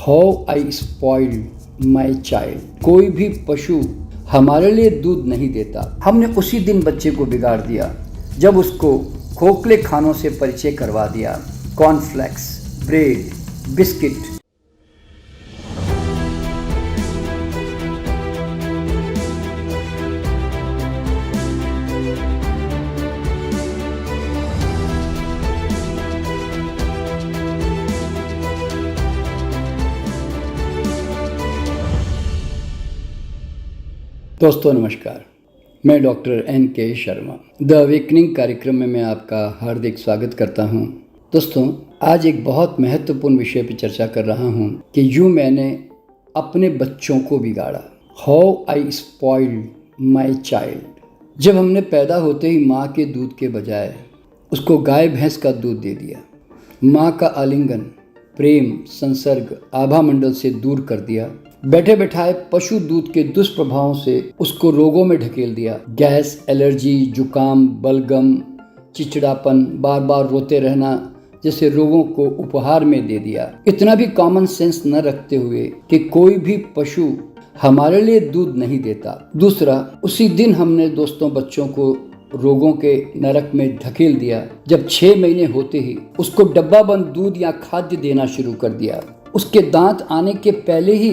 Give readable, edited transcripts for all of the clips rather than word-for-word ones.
How I spoiled my child. कोई भी पशु हमारे लिए दूध नहीं देता। हमने उसी दिन बच्चे को बिगाड़ दिया जब उसको खोखले खानों से परिचय करवा दिया। Cornflakes, bread, biscuit. दोस्तों नमस्कार, मैं doctor NK Sharma the awakening कार्यक्रम में मैं आपका हार्दिक स्वागत करता हूं। दोस्तों, आज एक बहुत महत्वपूर्ण विषय पर चर्चा कर रहा हूं कि यूँ मैंने अपने बच्चों को बिगाड़ा। How I spoiled my child. जब हमने पैदा होते ही माँ के दूध के बजाय उसको गाय भैंस का दूध दे दिया, माँ का आलिंगन, प्रेम, संसर्ग, आभा मंडल से दूर कर दिया, बैठे बैठाए पशु दूध के दुष्प्रभावों से उसको रोगों में ढकेल दिया। गैस, एलर्जी, जुकाम, बलगम, चिड़चिड़ापन, बार बार रोते रहना जैसे रोगों को उपहार में दे दिया। इतना भी कॉमन सेंस न रखते हुए कि कोई भी पशु हमारे लिए दूध नहीं देता। दूसरा, उसी दिन हमने दोस्तों बच्चों को रोगों के नरक में ढकेल दिया जब 6 महीने होते ही उसको डब्बा बंद दूध या खाद्य देना शुरू कर दिया। उसके दांत आने के पहले ही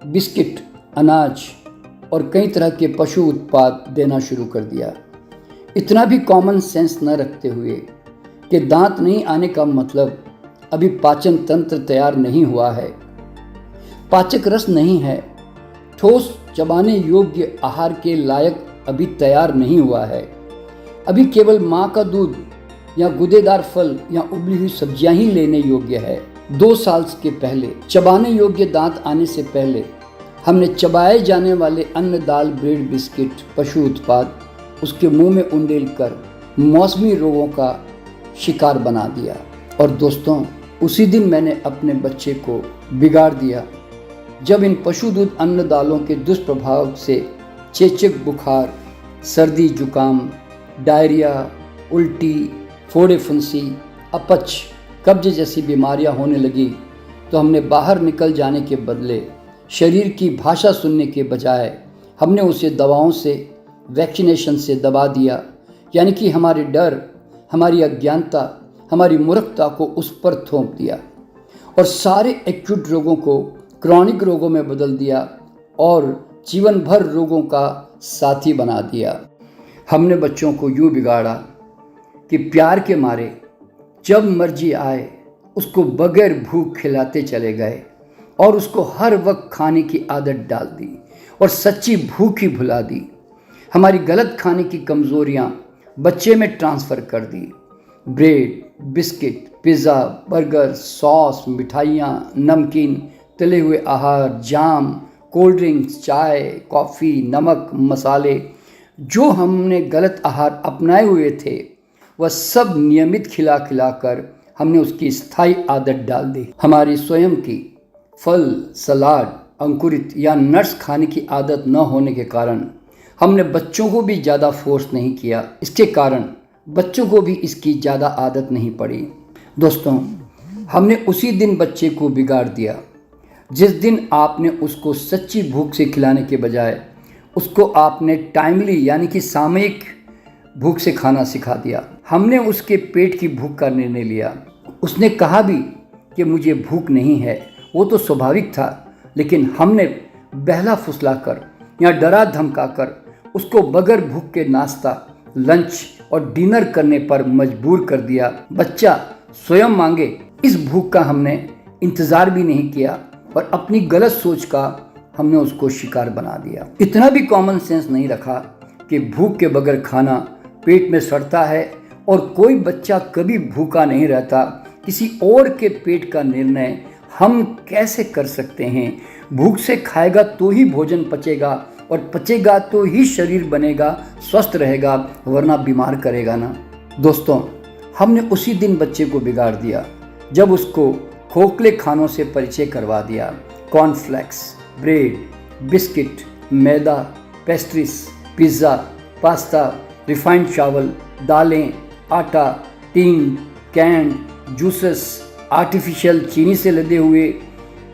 बिस्किट, अनाज और कई तरह के पशु उत्पाद देना शुरू कर दिया। इतना भी कॉमन सेंस न रखते हुए कि दांत नहीं आने का मतलब अभी पाचन तंत्र तैयार नहीं हुआ है, पाचक रस नहीं है, ठोस चबाने योग्य आहार के लायक अभी तैयार नहीं हुआ है, अभी केवल माँ का दूध या गुदेदार फल या उबली हुई सब्जियां ही लेने योग्य है। 2 साल के पहले चबाने योग्य दांत आने से पहले हमने चबाए जाने वाले अन्न, दाल, ब्रेड, बिस्किट, पशु उत्पाद उसके मुंह में उंडेल कर मौसमी रोगों का शिकार बना दिया। और दोस्तों, उसी दिन मैंने अपने बच्चे को बिगाड़ दिया जब इन पशु दूध अन्न दालों के दुष्प्रभाव से चेचक, बुखार, सर्दी, जुकाम, डायरिया, उल्टी, फोड़े, फुंसी, अपच, कब्ज जैसी बीमारियां होने लगी तो हमने बाहर निकल जाने के बदले शरीर की भाषा सुनने के बजाय हमने उसे दवाओं से, वैक्सीनेशन से दबा दिया। यानी कि हमारे डर, हमारी अज्ञानता, हमारी मूर्खता को उस पर थोप दिया और सारे एक्यूट रोगों को क्रॉनिक रोगों में बदल दिया और जीवन भर रोगों का साथी बना दिया। हमने बच्चों को यूँ बिगाड़ा कि प्यार के मारे जब मर्जी आए उसको बगैर भूख खिलाते चले गए और उसको हर वक्त खाने की आदत डाल दी और सच्ची भूख ही भुला दी। हमारी गलत खाने की कमज़ोरियाँ बच्चे में ट्रांसफ़र कर दी। Bread, biscuit, pizza, burger, sauce, मिठाइयाँ, नमकीन, तले हुए आहार, जाम, कोल्ड ड्रिंक्स, चाय, कॉफ़ी, नमक, मसाले, जो हमने गलत आहार अपनाए हुए थे वह सब नियमित खिला खिला कर हमने उसकी स्थायी आदत डाल दी। हमारी स्वयं की फल, सलाद, अंकुरित या नट्स खाने की आदत न होने के कारण हमने बच्चों को भी ज़्यादा फोर्स नहीं किया। इसके कारण बच्चों को भी इसकी ज़्यादा आदत नहीं पड़ी। दोस्तों, हमने उसी दिन बच्चे को बिगाड़ दिया जिस दिन आपने उसको सच्ची भूख से खिलाने के बजाय उसको आपने टाइमली यानी कि सामयिक भूख से खाना सिखा दिया। हमने उसके पेट की भूख का निर्णय लिया। उसने कहा भी कि मुझे भूख नहीं है, वो तो स्वाभाविक था, लेकिन हमने बहला फुसला कर या डरा धमका कर उसको बगैर भूख के नाश्ता, लंच और डिनर करने पर मजबूर कर दिया। बच्चा स्वयं मांगे इस भूख का हमने इंतज़ार भी नहीं किया और अपनी गलत सोच का हमने उसको शिकार बना दिया। इतना भी कॉमन सेंस नहीं रखा कि भूख के बगैर खाना पेट में सड़ता है और कोई बच्चा कभी भूखा नहीं रहता। किसी और के पेट का निर्णय हम कैसे कर सकते हैं? भूख से खाएगा तो ही भोजन पचेगा और पचेगा तो ही शरीर बनेगा, स्वस्थ रहेगा, वरना बीमार करेगा ना। दोस्तों, हमने उसी दिन बच्चे को बिगाड़ दिया जब उसको खोखले खानों से परिचय करवा दिया। कॉर्नफ्लेक्स, ब्रेड, बिस्किट, मैदा, पेस्ट्रीज, पिज़्ज़ा, पास्ता, रिफाइंड चावल, दालें, आटा, टीन, कैंड, जूसेस, आर्टिफिशियल चीनी से लदे हुए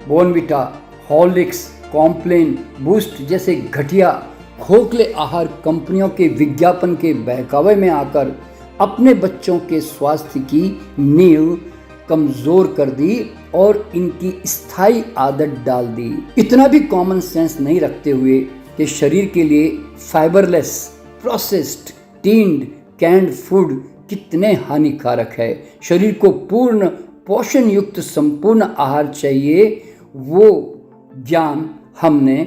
बॉर्नविटा, हॉर्लिक्स, कॉम्प्लेन, बूस्ट जैसे घटिया खोखले आहार कंपनियों के विज्ञापन के बहकावे में आकर अपने बच्चों के स्वास्थ्य की नींव कमजोर कर दी और इनकी स्थायी आदत डाल दी। इतना भी कॉमन सेंस नहीं रखते हुए कि शरीर के लिए फाइबरलेस, प्रोसेस्ड, टीन्ड, कैंड फूड कितने हानिकारक है। शरीर को पूर्ण पोषण युक्त संपूर्ण आहार चाहिए, वो ज्ञान हमने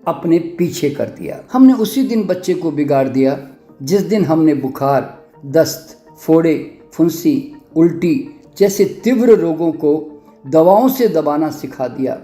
अपने पीछे कर दिया। हमने उसी दिन बच्चे को बिगाड़ दिया जिस दिन हमने बुखार, दस्त, फोड़े, फुंसी, उल्टी जैसे तीव्र रोगों को दवाओं से दबाना सिखा दिया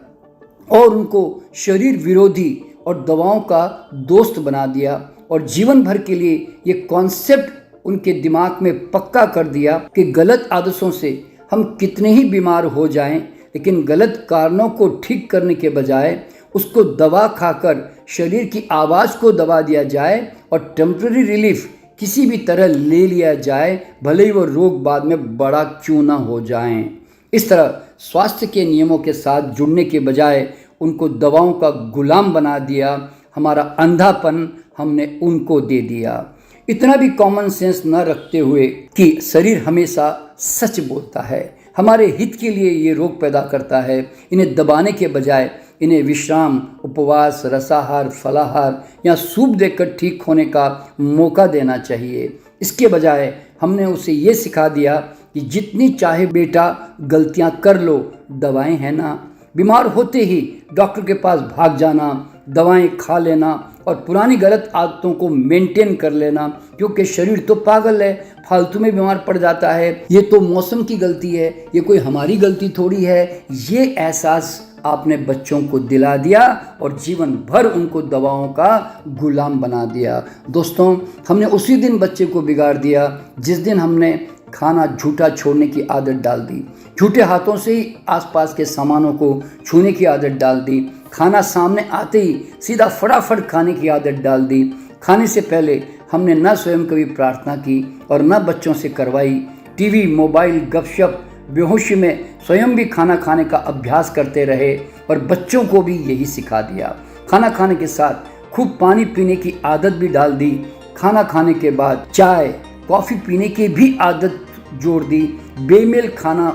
और उनको शरीर विरोधी और दवाओं का दोस्त बना दिया और जीवन भर के लिए ये कॉन्सेप्ट उनके दिमाग में पक्का कर दिया कि गलत आदतों से हम कितने ही बीमार हो जाएं, लेकिन गलत कारणों को ठीक करने के बजाय उसको दवा खाकर शरीर की आवाज़ को दबा दिया जाए और टेम्पररी रिलीफ किसी भी तरह ले लिया जाए, भले ही वो रोग बाद में बड़ा क्यों ना हो जाएं। इस तरह स्वास्थ्य के नियमों के साथ जुड़ने के बजाय उनको दवाओं का गुलाम बना दिया। हमारा अंधापन हमने उनको दे दिया। इतना भी कॉमन सेंस न रखते हुए कि शरीर हमेशा सच बोलता है, हमारे हित के लिए ये रोग पैदा करता है। इन्हें दबाने के बजाय इन्हें विश्राम, उपवास, रसाहार, फलाहार या सूप देकर ठीक होने का मौका देना चाहिए। इसके बजाय हमने उसे ये सिखा दिया कि जितनी चाहे बेटा गलतियां कर लो, दवाएं हैं ना। बीमार होते ही डॉक्टर के पास भाग जाना, दवाएं खा लेना और पुरानी गलत आदतों को मेंटेन कर लेना, क्योंकि शरीर तो पागल है, फालतू में बीमार पड़ जाता है, ये तो मौसम की गलती है, ये कोई हमारी गलती थोड़ी है। ये एहसास आपने बच्चों को दिला दिया और जीवन भर उनको दवाओं का गुलाम बना दिया। दोस्तों, हमने उसी दिन बच्चे को बिगाड़ दिया जिस दिन हमने खाना झूठा छोड़ने की आदत डाल दी, झूठे हाथों से ही आसपास के सामानों को छूने की आदत डाल दी, खाना सामने आते ही सीधा फटाफट खाने की आदत डाल दी। खाने से पहले हमने न स्वयं कभी प्रार्थना की और न बच्चों से करवाई। टीवी, मोबाइल, गपशप, बेहोशी में स्वयं भी खाना खाने का अभ्यास करते रहे और बच्चों को भी यही सिखा दिया। खाना खाने के साथ खूब पानी पीने की आदत भी डाल दी। खाना खाने के बाद चाय, कॉफ़ी पीने की भी आदत जोड़ दी। बेमेल खाना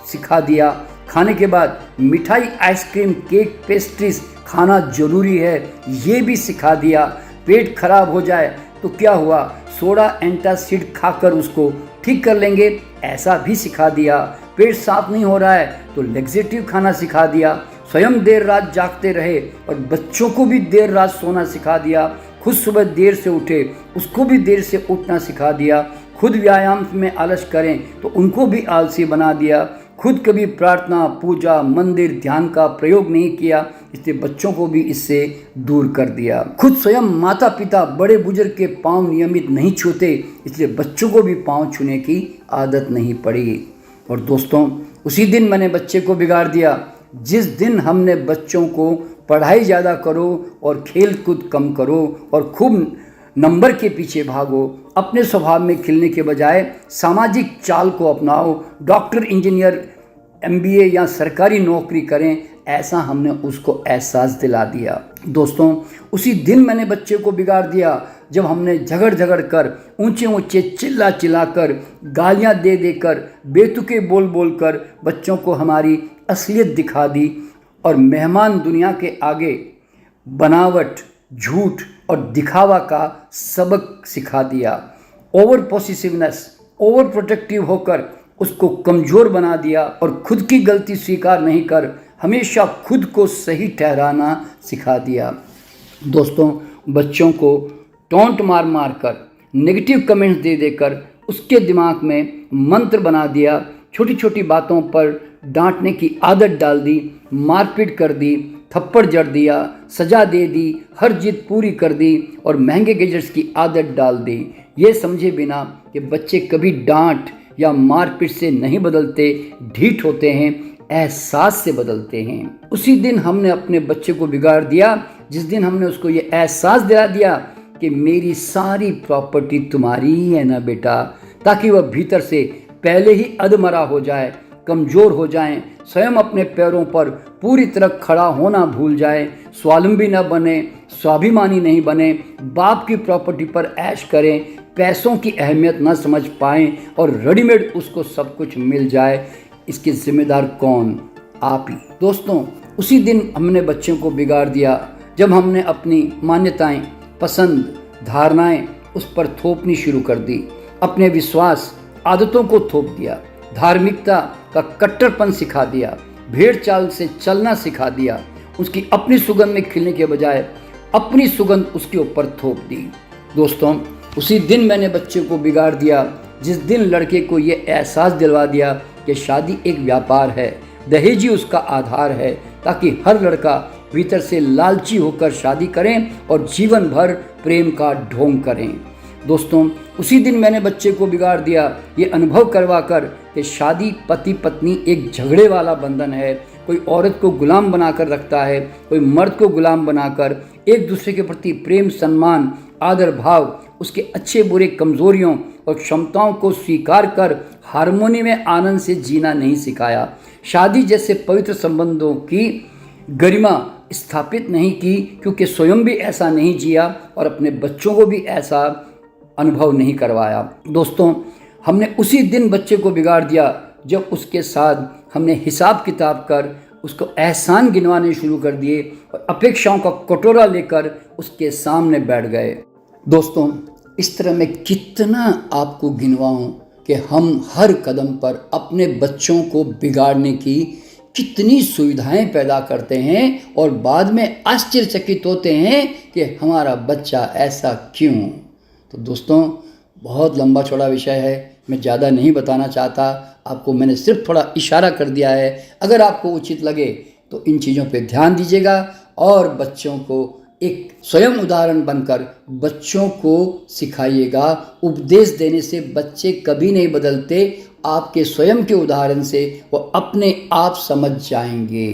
सिखा दिया। खाने के बाद मिठाई, आइसक्रीम, केक, पेस्ट्रीज खाना जरूरी है, ये भी सिखा दिया। पेट खराब हो जाए तो क्या हुआ, सोडा एंटासिड खाकर उसको ठीक कर लेंगे, ऐसा भी सिखा दिया। पेट साफ नहीं हो रहा है तो लेक्सेटिव खाना सिखा दिया। स्वयं देर रात जागते रहे और बच्चों को भी देर रात सोना सिखा दिया। खुद सुबह देर से उठे, उसको भी देर से उठना सिखा दिया। खुद व्यायाम में आलस करें तो उनको भी आलसी बना दिया। खुद कभी प्रार्थना, पूजा, मंदिर, ध्यान का प्रयोग नहीं किया, इसलिए बच्चों को भी इससे दूर कर दिया। खुद स्वयं माता पिता, बड़े बुजुर्ग के पांव नियमित नहीं छूते, इसलिए बच्चों को भी पांव छूने की आदत नहीं पड़ी। और दोस्तों, उसी दिन मैंने बच्चे को बिगाड़ दिया जिस दिन हमने बच्चों को पढ़ाई ज़्यादा करो और खेल कूद कम करो और खूब नंबर के पीछे भागो, अपने स्वभाव में खिलने के बजाय सामाजिक चाल को अपनाओ, डॉक्टर, इंजीनियर, MBA या सरकारी नौकरी करें, ऐसा हमने उसको एहसास दिला दिया। दोस्तों, उसी दिन मैंने बच्चे को बिगाड़ दिया जब हमने झगड़ कर, ऊंचे ऊंचे चिल्ला कर, गालियां दे देकर, बेतुके बोल कर बच्चों को हमारी असलियत दिखा दी और मेहमान दुनिया के आगे बनावट, झूठ और दिखावा का सबक सिखा दिया। ओवर पॉसेसिवनेस, ओवर प्रोटेक्टिव होकर उसको कमज़ोर बना दिया और खुद की गलती स्वीकार नहीं कर हमेशा खुद को सही ठहराना सिखा दिया। दोस्तों, बच्चों को टोंट मार कर, नेगेटिव कमेंट्स दे देकर उसके दिमाग में मंत्र बना दिया। छोटी छोटी बातों पर डांटने की आदत डाल दी, मारपीट कर दी, थप्पड़ जड़ दिया, सजा दे दी, हर जिद पूरी कर दी और महंगे गैजेट्स की आदत डाल दी। ये समझे बिना कि बच्चे कभी डांट या मारपीट से नहीं बदलते, ढीठ होते हैं, एहसास से बदलते हैं। उसी दिन हमने अपने बच्चे को बिगाड़ दिया जिस दिन हमने उसको ये एहसास दिला दिया कि मेरी सारी प्रॉपर्टी तुम्हारी ही है ना बेटा, ताकि वह भीतर से पहले ही अधमरा हो जाए, कमज़ोर हो जाएं, स्वयं अपने पैरों पर पूरी तरह खड़ा होना भूल जाए, स्वावलंबी न बने, स्वाभिमानी नहीं बने, बाप की प्रॉपर्टी पर ऐश करें, पैसों की अहमियत न समझ पाएं और रेडीमेड उसको सब कुछ मिल जाए, इसके जिम्मेदार कौन? आप ही। दोस्तों, उसी दिन हमने बच्चों को बिगाड़ दिया जब हमने अपनी मान्यताएं, पसंद, धारणाएं उस पर थोपनी शुरू कर दी, अपने विश्वास, आदतों को थोप दिया, धार्मिकता का कट्टरपन सिखा दिया, भेड़ चाल से चलना सिखा दिया, उसकी अपनी सुगंध में खिलने के बजाय अपनी सुगंध उसके ऊपर थोप दी। दोस्तों, उसी दिन मैंने बच्चे को बिगाड़ दिया जिस दिन लड़के को ये एहसास दिलवा दिया कि शादी एक व्यापार है, दहेज ही उसका आधार है, ताकि हर लड़का भीतर से लालची होकर शादी करें और जीवन भर प्रेम का ढोंग करें। दोस्तों, उसी दिन मैंने बच्चे को बिगाड़ दिया ये अनुभव करवा कर कि शादी पति पत्नी एक झगड़े वाला बंधन है। कोई औरत को गुलाम बनाकर रखता है, कोई मर्द को गुलाम बनाकर एक दूसरे के प्रति प्रेम, सम्मान, आदर भाव, उसके अच्छे बुरे, कमजोरियों और क्षमताओं को स्वीकार कर हार्मोनी में आनंद से जीना नहीं सिखाया। शादी जैसे पवित्र संबंधों की गरिमा स्थापित नहीं की, क्योंकि स्वयं भी ऐसा नहीं जिया और अपने बच्चों को भी ऐसा अनुभव नहीं करवाया। दोस्तों, हमने उसी दिन बच्चे को बिगाड़ दिया जब उसके साथ हमने हिसाब किताब कर उसको एहसान गिनवाने शुरू कर दिए और अपेक्षाओं का कटोरा लेकर उसके सामने बैठ गए। दोस्तों, इस तरह मैं कितना आपको गिनवाऊं कि हम हर कदम पर अपने बच्चों को बिगाड़ने की कितनी सुविधाएं पैदा करते हैं और बाद में आश्चर्यचकित होते हैं कि हमारा बच्चा ऐसा क्यों। तो दोस्तों, बहुत लंबा चौड़ा विषय है, मैं ज़्यादा नहीं बताना चाहता, आपको मैंने सिर्फ थोड़ा इशारा कर दिया है। अगर आपको उचित लगे तो इन चीज़ों पे ध्यान दीजिएगा और बच्चों को एक स्वयं उदाहरण बनकर बच्चों को सिखाइएगा। उपदेश देने से बच्चे कभी नहीं बदलते, आपके स्वयं के उदाहरण से वो अपने आप समझ जाएंगे।